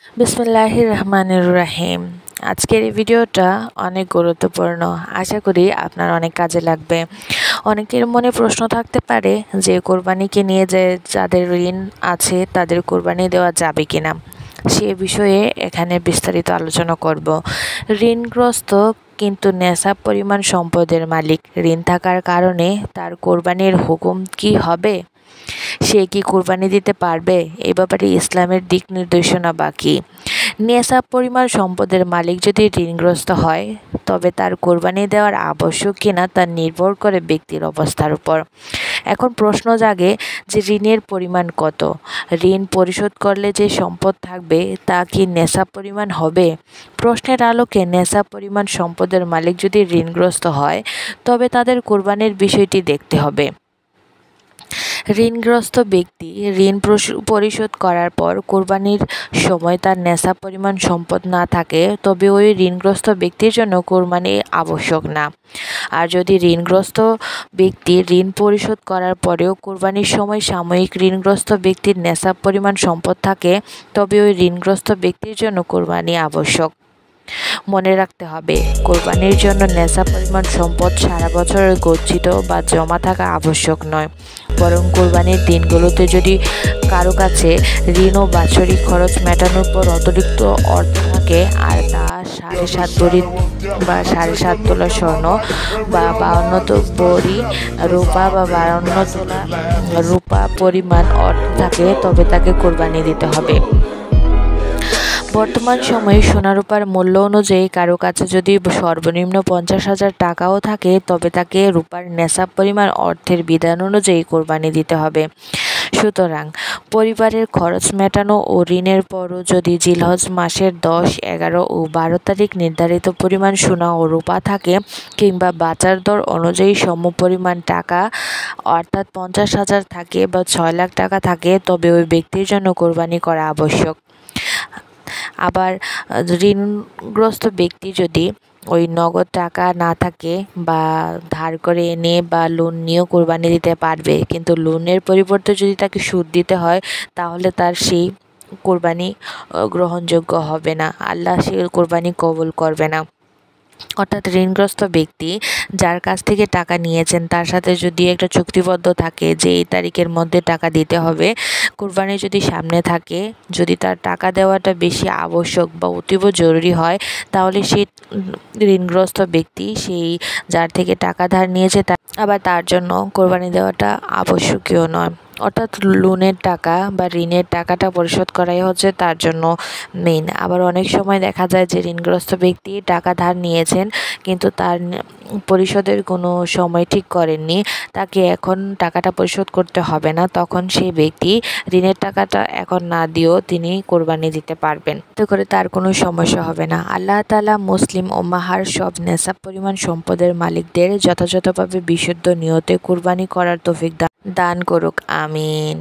বিসমিল্লাহির রহমানির রহিম। আজকের এই ভিডিওটা অনেক গুরুত্বপূর্ণ। আশা করি আপনার অনেক কাজে লাগবে। অনেকের মনে প্রশ্ন থাকতে পারে যে কোরবানিকে নিয়ে যাদের ঋণ আছে তাদের কোরবানি দেওয়া যাবে কিনা। সে বিষয়ে এখানে বিস্তারিত আলোচনা করব। ঋণগ্রস্ত কিন্তু নেশাব পরিমাণ সম্পদের মালিক। ঋণ থাকার কারণে তার কোরবানির হুকুম কি হবে? সে কি কোরবানি দিতে পারবে? এ ব্যাপারে ইসলামের দিক নির্দেশনা বাকি। নেশাব পরিমাণ সম্পদের মালিক যদি ঋণগ্রস্ত হয় তবে তার কোরবানি দেওয়ার আবশ্যক কিনা তা নির্ভর করে ব্যক্তির অবস্থার উপর। এখন প্রশ্ন জাগে যে ঋণের পরিমাণ কত? ঋণ পরিশোধ করলে যে সম্পদ থাকবে তা কি নেশাব পরিমাণ হবে? প্রশ্নের আলোকে নেশাব পরিমাণ সম্পদের মালিক যদি ঋণগ্রস্ত হয় তবে তাদের কোরবানির বিষয়টি দেখতে হবে। ঋণগ্রস্ত ব্যক্তি ঋণ পরিশোধ করার পর কোরবানির সময় তার নেশাব পরিমাণ সম্পদ না থাকে তবে ওই ঋণগ্রস্ত ব্যক্তির জন্য কোরবানি আবশ্যক না। আর যদি ঋণগ্রস্ত ব্যক্তি ঋণ পরিশোধ করার পরেও কোরবানির সময় সাময়িক ঋণগ্রস্ত ব্যক্তির নেশাব পরিমাণ সম্পদ থাকে তবে ওই ঋণগ্রস্ত ব্যক্তির জন্য কোরবানি আবশ্যক। মনে রাখতে হবে, কোরবানির জন্য নেশাব পরিমাণ সম্পদ সারা বছরের গচ্ছিত বা জমা থাকা আবশ্যক নয়, বরং কোরবানির দিনগুলোতে যদি কারো কাছে ঋণ ও বাৎসরিক খরচ মেটানোর পর অতিরিক্ত অর্থ থাকে আর তা 7.5 ভরি বা 7.5 তোলা স্বর্ণ বা 52 ভরি রূপা বা 52 তোলা রূপা পরিমাণ অর্থ থাকে তবে তাকে কোরবানি দিতে হবে। বর্তমান সময়ে সোনা রূপার মূল্য অনুযায়ী কারো কাছে যদি সর্বনিম্ন 50,000 টাকাও থাকে তবে তাকে রূপার নেশাব পরিমাণ অর্থের বিধান অনুযায়ী কোরবানি দিতে হবে। সুতরাং পরিবারের খরচ মেটানো ও ঋণের পরও যদি জিলহজ মাসের 10, 11 ও 12 তারিখ নির্ধারিত পরিমাণ সোনা ও রূপা থাকে কিংবা বাজার দর অনুযায়ী সমপরিমাণ টাকা অর্থাৎ 50,000 থাকে বা 6 লাখ টাকা থাকে তবে ওই ব্যক্তির জন্য কোরবানি করা আবশ্যক। আবার ঋণগ্রস্ত ব্যক্তি যদি ওই নগদ টাকা না থাকে বা ধার করে এনে বা লোন নিয়েও কোরবানি দিতে পারবে, কিন্তু লোনের পরিবর্তে যদি তাকে সুদ দিতে হয় তাহলে তার সেই কোরবানি গ্রহণযোগ্য হবে না। আল্লাহ সেই কোরবানি কবুল করবে না। অর্থাৎ ঋণগ্রস্ত ব্যক্তি যার কাছ থেকে টাকা নিয়েছেন তার সাথে যদি একটা চুক্তিবদ্ধ থাকে যে এই তারিখের মধ্যে টাকা দিতে হবে, কোরবানি যদি সামনে থাকে, যদি তার টাকা দেওয়াটা বেশি আবশ্যক বা অতীব জরুরি হয় তাহলে সেই ঋণগ্রস্ত ব্যক্তি সেই যার থেকে টাকা ধার নিয়েছে আবার তার জন্য কোরবানি দেওয়াটা আবশ্যকীয় নয়। অর্থাৎ লোনের টাকা বা ঋণের টাকাটা পরিশোধ করাই হচ্ছে তার জন্য মেইন। আবার অনেক সময় দেখা যায় যে ঋণগ্রস্ত ব্যক্তি টাকা ধার নিয়েছেন কিন্তু তার পরিশোধের কোনো সময় ঠিক করেননি, তাকে এখন টাকাটা পরিশোধ করতে হবে না, তখন সেই ব্যক্তি ঋণের টাকাটা এখন না দিয়েও তিনি কোরবানি দিতে পারবেন। এতে করে তার কোনো সমস্যা হবে না। আল্লাহ তাআলা মুসলিম উম্মাহর সব নেশাব পরিমাণ সম্পদের মালিকদের যথাযথভাবে বিশুদ্ধ নিয়তে কোরবানি করার তৌফিক দান করুক। আমিন।